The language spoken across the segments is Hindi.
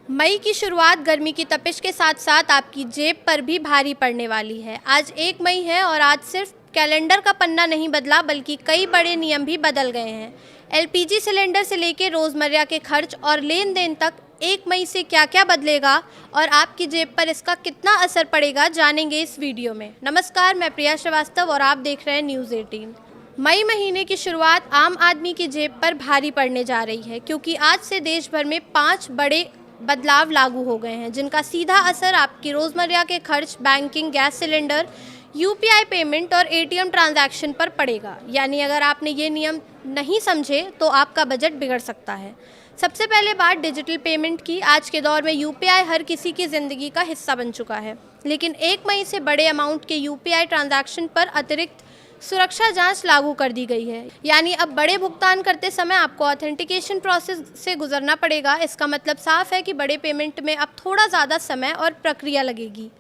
मई की शुरुआत गर्मी की तपिश के साथ साथ आपकी जेब पर भी भारी पड़ने वाली है। आज 1 मई है और आज सिर्फ कैलेंडर का पन्ना नहीं बदला बल्कि कई बड़े नियम भी बदल गए हैं। एलपीजी सिलेंडर से लेकर रोज़मर्रा के खर्च और लेन देन तक 1 मई से क्या क्या बदलेगा और आपकी जेब पर इसका कितना असर पड़ेगा, जानेंगे इस वीडियो में। नमस्कार, मैं प्रिया श्रीवास्तव और आप देख रहे हैं न्यूज़ 18। मई महीने की शुरुआत आम आदमी की जेब पर भारी पड़ने जा रही है, क्योंकि आज से देश भर में 5 बड़े बदलाव लागू हो गए हैं, जिनका सीधा असर आपकी रोज़मर्रा के खर्च, banking, gas cylinder, UPI payment और एटीएम ट्रांजैक्शन पर पड़ेगा। यानी अगर आपने ये नियम नहीं समझे तो आपका बजट बिगड़ सकता है। सबसे पहले बात डिजिटल पेमेंट की। आज के दौर में यूपीआई हर किसी की ज़िंदगी का हिस्सा बन चुका है, लेकिन 1 मई से बड़े अमाउंट के यूपीआई ट्रांजैक्शन पर अतिरिक्त सुरक्षा जांच लागू कर दी गई है। यानी अब बड़े भुगतान करते समय आपको ऑथेंटिकेशन प्रोसेस से गुजरना पड़ेगा। इसका मतलब साफ है कि बड़े पेमेंट में अब थोड़ा ज़्यादा समय और प्रक्रिया लगेगी।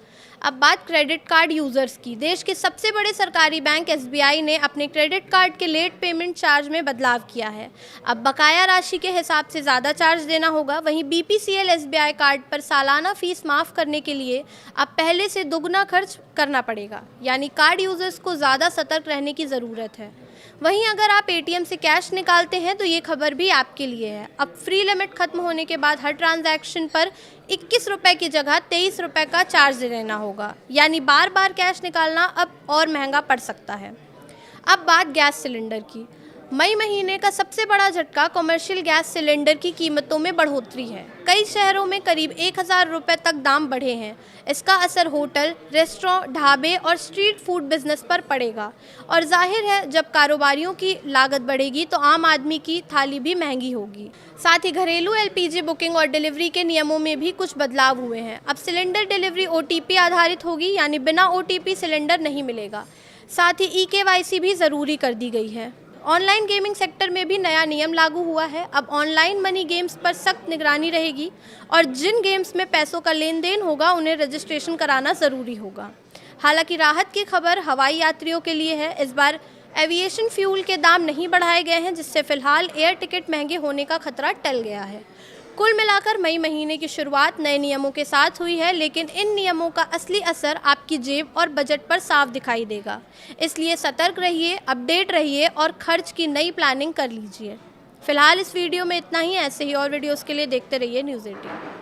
अब बात क्रेडिट कार्ड यूज़र्स की। देश के सबसे बड़े सरकारी बैंक एसबीआई ने अपने क्रेडिट कार्ड के लेट पेमेंट चार्ज में बदलाव किया है। अब बकाया राशि के हिसाब से ज़्यादा चार्ज देना होगा। वहीं बीपीसीएल एसबीआई कार्ड पर सालाना फीस माफ़ करने के लिए अब पहले से दोगुना खर्च करना पड़ेगा। यानी कार्ड यूज़र्स को ज़्यादा सतर्क रहने की ज़रूरत है। वहीं अगर आप एटीएम से कैश निकालते हैं तो ये खबर भी आपके लिए है। अब फ्री लिमिट खत्म होने के बाद हर ट्रांजैक्शन पर 21 रुपये की जगह 23 रुपये का चार्ज देना होगा। यानी बार बार कैश निकालना अब और महंगा पड़ सकता है। अब बात गैस सिलेंडर की। मई महीने का सबसे बड़ा झटका कमर्शियल गैस सिलेंडर की कीमतों में बढ़ोतरी है। कई शहरों में करीब 1000 रुपये तक दाम बढ़े हैं। इसका असर होटल, रेस्टोरेंट, ढाबे और स्ट्रीट फूड बिजनेस पर पड़ेगा। और जाहिर है, जब कारोबारियों की लागत बढ़ेगी तो आम आदमी की थाली भी महंगी होगी। साथ ही घरेलू एलपीजी बुकिंग और डिलीवरी के नियमों में भी कुछ बदलाव हुए हैं। अब सिलेंडर डिलीवरी ओटीपी आधारित होगी, यानी बिना ओटीपी सिलेंडर नहीं मिलेगा। साथ ही ईकेवाईसी भी ज़रूरी कर दी गई है। ऑनलाइन गेमिंग सेक्टर में भी नया नियम लागू हुआ है। अब ऑनलाइन मनी गेम्स पर सख्त निगरानी रहेगी और जिन गेम्स में पैसों का लेन देन होगा उन्हें रजिस्ट्रेशन कराना ज़रूरी होगा। हालांकि राहत की खबर हवाई यात्रियों के लिए है। इस बार एविएशन फ्यूल के दाम नहीं बढ़ाए गए हैं, जिससे फिलहाल एयर टिकट महंगे होने का खतरा टल गया है। कुल मिलाकर मई महीने की शुरुआत नए नियमों के साथ हुई है, लेकिन इन नियमों का असली असर आपकी जेब और बजट पर साफ दिखाई देगा। इसलिए सतर्क रहिए, अपडेट रहिए और खर्च की नई प्लानिंग कर लीजिए। फिलहाल इस वीडियो में इतना ही। ऐसे ही और वीडियोस के लिए देखते रहिए न्यूज़ 18।